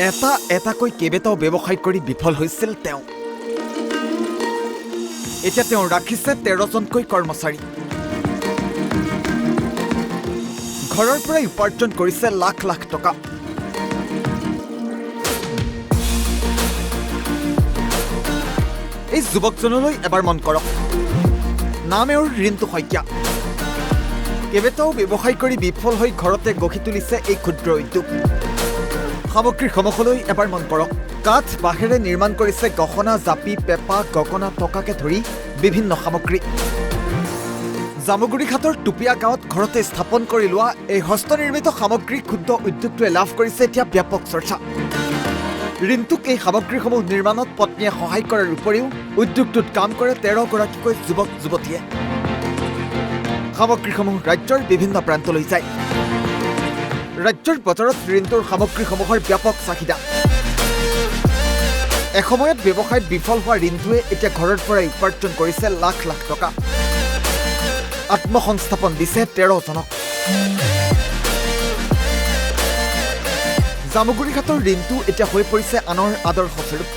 এটা এটাকৈ কেইবাটাও ব্যৱসায় কৰি বিফল হৈছিল তেওঁ। এতিয়া তেওঁ ৰাখিছে 13জনকৈ কৰ্মচাৰী। ঘৰৰ পৰাই উপাৰ্জন কৰিছে লাখ লাখ টকা। এই যুৱকজনলৈ এবাৰ মন কৰক। নাম এওঁৰ ৰিন্তু শইকীয়া। কেইবাটাও ব্যৱসায় কৰি বিফল হৈ ঘৰতে গঢ়ি তুলিছে এই ক্ষুদ্ৰ উদ্যোগ। সামগ্ৰীৰ সমখলৈ এবাৰ মন কৰক। কাঠ বাঁহেৰে নিৰ্মাণ কৰিছে গহনা, জাপি, পেপা, গগনা, টকাকে ধৰি বিভিন্ন সামগ্ৰী। জামুগুৰিঘাটৰ টুপিয়া গাঁৱত ঘৰতে স্থাপন কৰি লোৱা এই হস্তনিৰ্মিত সামগ্ৰী ক্ষুদ্ৰ উদ্যোগটোৱে লাভ কৰিছে এতিয়া ব্যাপক চৰ্চা। ৰিন্তুক এই সামগ্ৰীসমূহ নিৰ্মাণত পত্নীয়ে সহায় কৰাৰ উপৰিও উদ্যোগটোত কাম কৰে 13গৰাকীকৈ যুৱক যুৱতীয়ে। সামগ্ৰীসমূহ ৰাজ্যৰ বিভিন্ন প্ৰান্তলৈ যায়। ৰাজ্যৰ বজাৰত ৰিন্তুৰ সামগ্ৰীসমূহৰ ব্যাপক চাহিদা। এসময়ত ব্যৱসায়ত বিফল হোৱা ৰিন্তুৱে এতিয়া ঘৰৰ পৰাই উপাৰ্জন কৰিছে লাখ লাখ টকা। আত্মসংস্থাপন দিছে 13জনক। জামুগুৰিঘাটৰ ৰিন্তু এতিয়া হৈ পৰিছে আনৰ আদৰ্শস্বৰূপ।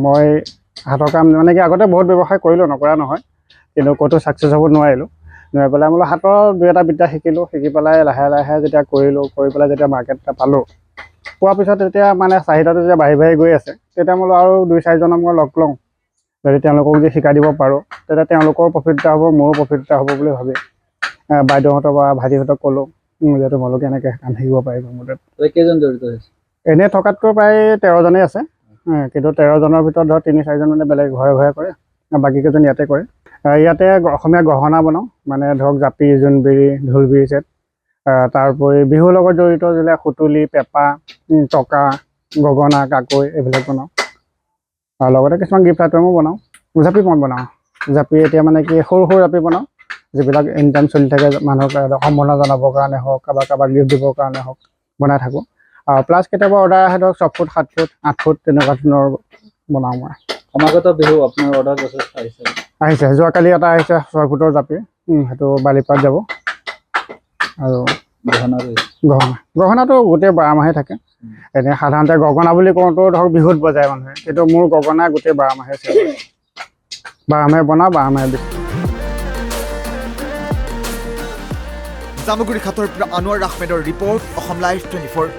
মই হাতৰ কাম মানে কি আগতে বহুত ব্যৱসায় কৰিলোঁ, নকৰা নহয়, কিন্তু ক'তো ছাকচেছ হ'ব নোৱাৰিলোঁ। নোৱাৰি পেলাই মই হাতৰ দুই এটা বিদ্যা শিকিলোঁ। শিকি পেলাই লাহে লাহে যেতিয়া কৰিলোঁ, কৰি পেলাই যেতিয়া মাৰ্কেট এটা পালোঁ, পোৱাৰ পিছত তেতিয়া মানে চাহিদাটো যেতিয়া বাঢ়ি বাঢ়ি গৈ আছে, তেতিয়া মই আৰু 2-4জনক মই লগ লওঁ। যদি তেওঁলোকক যদি শিকাই দিব পাৰোঁ, তেতিয়া তেওঁলোকৰ প্ৰফিট এটা হ'ব, মোৰো প্ৰফিট এটা হ'ব বুলি ভাবি বাইদেউহঁতক বা ভাইটিহঁতক ক'লোঁ যে তোমালোকে এনেকৈ কাম শিকিব পাৰিব মোৰ তাত। কেইজন জড়িত হৈছে? এনেই থকাতকৈ প্ৰায় 13জনেই আছে, কিন্তু 13জনৰ ভিতৰত ধৰক 3-4জন মানে বেলেগ ঘৰে ঘৰে কৰে, বাকীকেইজন ইয়াতে কৰে। ইয়াতে অসমীয়া গহনা বনাওঁ, মানে ধৰক জাপি, জোনবিৰি, ঢোলবিৰি ছেট। তাৰ উপৰি বিহুৰ লগত জড়িত যিবিলাক সুতুলি, পেঁপা, টকা, গগনা, কাকৈ এইবিলাক বনাওঁ। আৰু লগতে কিছুমান গিফ্ট আইটেমো বনাওঁ। জাপি মই বনাওঁ। জাপি এতিয়া মানে কি সৰু সৰু জাপি বনাওঁ, যিবিলাক এনি টাইম চলি থাকে, মানুহক সম্বৰ্ধনা জনাবৰ কাৰণে হওক, কাৰোবাক গিফ্ট দিবৰ কাৰণে হওক, বনাই থাকোঁ। প্লাছ কেতিয়াবা অৰ্ডাৰ আহে ধৰক 6 ফুট, 7 ফুট, 8 ফুট তেনেকুৱা ধৰণৰ বনাওঁ মই। সমাগত বিহু আপোনাৰ অৰ্ডাৰ যথেষ্ট আহিছে। যোৱাকালি এটা আহিছে 6 ফুটৰ জাপি, সেইটো বালিপাত যাব। আৰু গহনাটো গোটেই 12 মাহে থাকে। এনে সাধাৰণতে গগনা বুলি কওঁতেও ধৰক বিহুত বজায় মানুহে, কিন্তু মোৰ গগনা গোটেই 12 মাহে 12 মাহে বনাওঁ, 12 মাহে বিকো। জামুগুৰিঘাটৰ পৰা আনোৱাৰ আহমেদৰ ৰিপৰ্ট, অসম লাইভ 24।